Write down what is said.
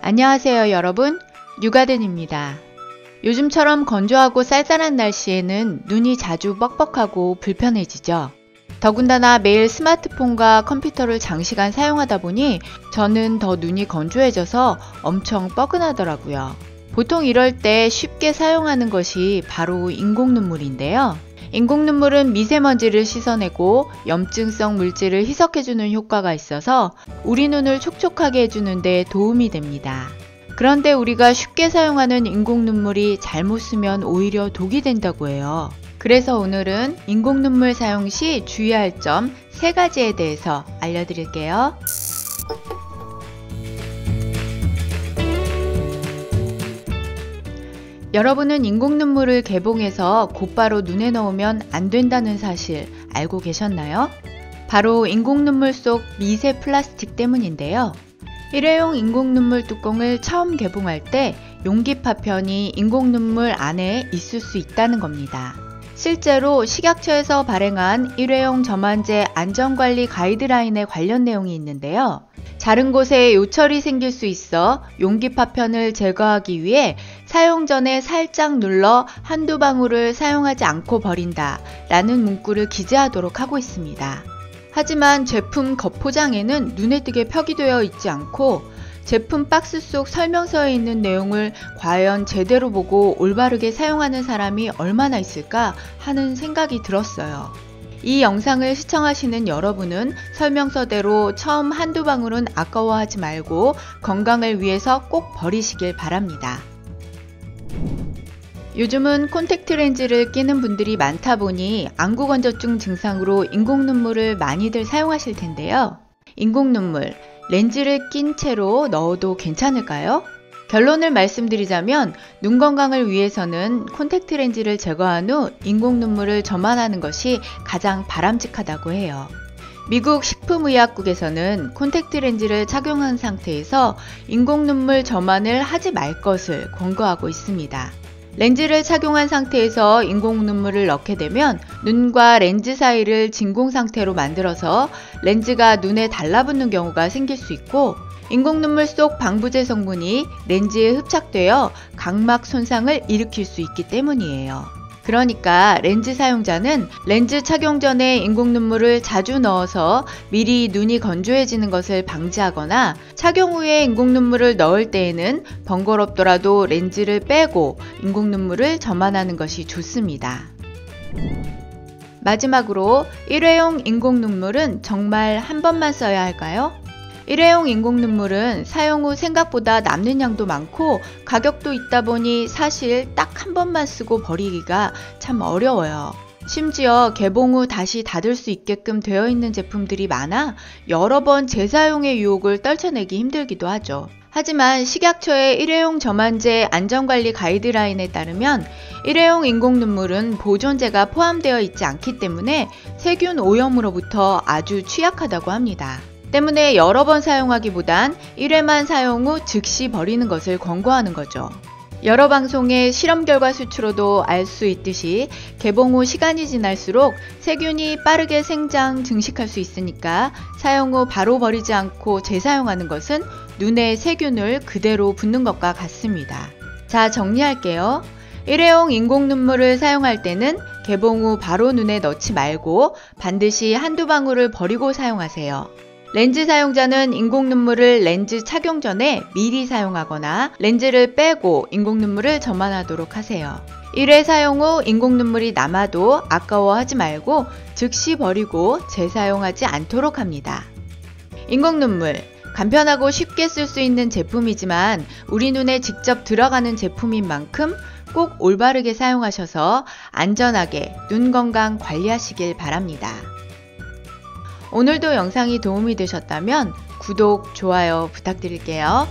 안녕하세요 여러분, 뉴가든입니다. 요즘처럼 건조하고 쌀쌀한 날씨에는 눈이 자주 뻑뻑하고 불편해지죠. 더군다나 매일 스마트폰과 컴퓨터를 장시간 사용하다 보니 저는 더 눈이 건조해져서 엄청 뻐근하더라고요. 보통 이럴 때 쉽게 사용하는 것이 바로 인공눈물인데요. 인공눈물은 미세먼지를 씻어내고 염증성 물질을 희석해주는 효과가 있어서 우리 눈을 촉촉하게 해주는 데 도움이 됩니다. 그런데 우리가 쉽게 사용하는 인공눈물이 잘못 쓰면 오히려 독이 된다고 해요. 그래서 오늘은 인공눈물 사용 시 주의할 점 3가지에 대해서 알려드릴게요. 여러분은 인공눈물을 개봉해서 곧바로 눈에 넣으면 안 된다는 사실 알고 계셨나요? 바로 인공눈물 속 미세 플라스틱 때문인데요. 일회용 인공눈물 뚜껑을 처음 개봉할 때 용기 파편이 인공눈물 안에 있을 수 있다는 겁니다. 실제로 식약처에서 발행한 일회용 점안제 안전관리 가이드라인에 관련 내용이 있는데요. 자른 곳에 요철이 생길 수 있어 용기 파편을 제거하기 위해 사용 전에 살짝 눌러 한두 방울을 사용하지 않고 버린다 라는 문구를 기재하도록 하고 있습니다. 하지만 제품 겉포장에는 눈에 띄게 표기되어 있지 않고 제품 박스 속 설명서에 있는 내용을 과연 제대로 보고 올바르게 사용하는 사람이 얼마나 있을까 하는 생각이 들었어요. 이 영상을 시청하시는 여러분은 설명서대로 처음 한두 방울은 아까워하지 말고 건강을 위해서 꼭 버리시길 바랍니다. 요즘은 콘택트 렌즈를 끼는 분들이 많다 보니 안구건조증 증상으로 인공눈물을 많이들 사용하실 텐데요. 인공눈물, 렌즈를 낀 채로 넣어도 괜찮을까요? 결론을 말씀드리자면 눈 건강을 위해서는 콘택트 렌즈를 제거한 후 인공눈물을 점안하는 것이 가장 바람직하다고 해요. 미국 식품의약국에서는 콘택트 렌즈를 착용한 상태에서 인공눈물 점안을 하지 말 것을 권고하고 있습니다. 렌즈를 착용한 상태에서 인공눈물을 넣게 되면 눈과 렌즈 사이를 진공 상태로 만들어서 렌즈가 눈에 달라붙는 경우가 생길 수 있고 인공눈물 속 방부제 성분이 렌즈에 흡착되어 각막 손상을 일으킬 수 있기 때문이에요. 그러니까 렌즈 사용자는 렌즈 착용 전에 인공눈물을 자주 넣어서 미리 눈이 건조해지는 것을 방지하거나 착용 후에 인공눈물을 넣을 때에는 번거롭더라도 렌즈를 빼고 인공눈물을 점안하는 것이 좋습니다. 마지막으로 일회용 인공눈물은 정말 한 번만 써야 할까요? 일회용 인공눈물은 사용 후 생각보다 남는 양도 많고 가격도 있다 보니 사실 딱 한 번만 쓰고 버리기가 참 어려워요. 심지어 개봉 후 다시 닫을 수 있게끔 되어 있는 제품들이 많아 여러 번 재사용의 유혹을 떨쳐내기 힘들기도 하죠. 하지만 식약처의 일회용 점안제 안전관리 가이드라인에 따르면 일회용 인공눈물은 보존제가 포함되어 있지 않기 때문에 세균 오염으로부터 아주 취약하다고 합니다. 때문에 여러 번 사용하기보단 1회만 사용 후 즉시 버리는 것을 권고하는 거죠. 여러 방송의 실험 결과 수치로도 알 수 있듯이 개봉 후 시간이 지날수록 세균이 빠르게 생장, 증식할 수 있으니까 사용 후 바로 버리지 않고 재사용하는 것은 눈에 세균을 그대로 붓는 것과 같습니다. 자, 정리할게요. 일회용 인공눈물을 사용할 때는 개봉 후 바로 눈에 넣지 말고 반드시 한두 방울을 버리고 사용하세요. 렌즈 사용자는 인공눈물을 렌즈 착용 전에 미리 사용하거나 렌즈를 빼고 인공눈물을 점안하도록 하세요. 1회 사용 후 인공눈물이 남아도 아까워하지 말고 즉시 버리고 재사용하지 않도록 합니다. 인공눈물, 간편하고 쉽게 쓸 수 있는 제품이지만 우리 눈에 직접 들어가는 제품인 만큼 꼭 올바르게 사용하셔서 안전하게 눈 건강 관리하시길 바랍니다. 오늘도 영상이 도움이 되셨다면 구독, 좋아요 부탁드릴게요.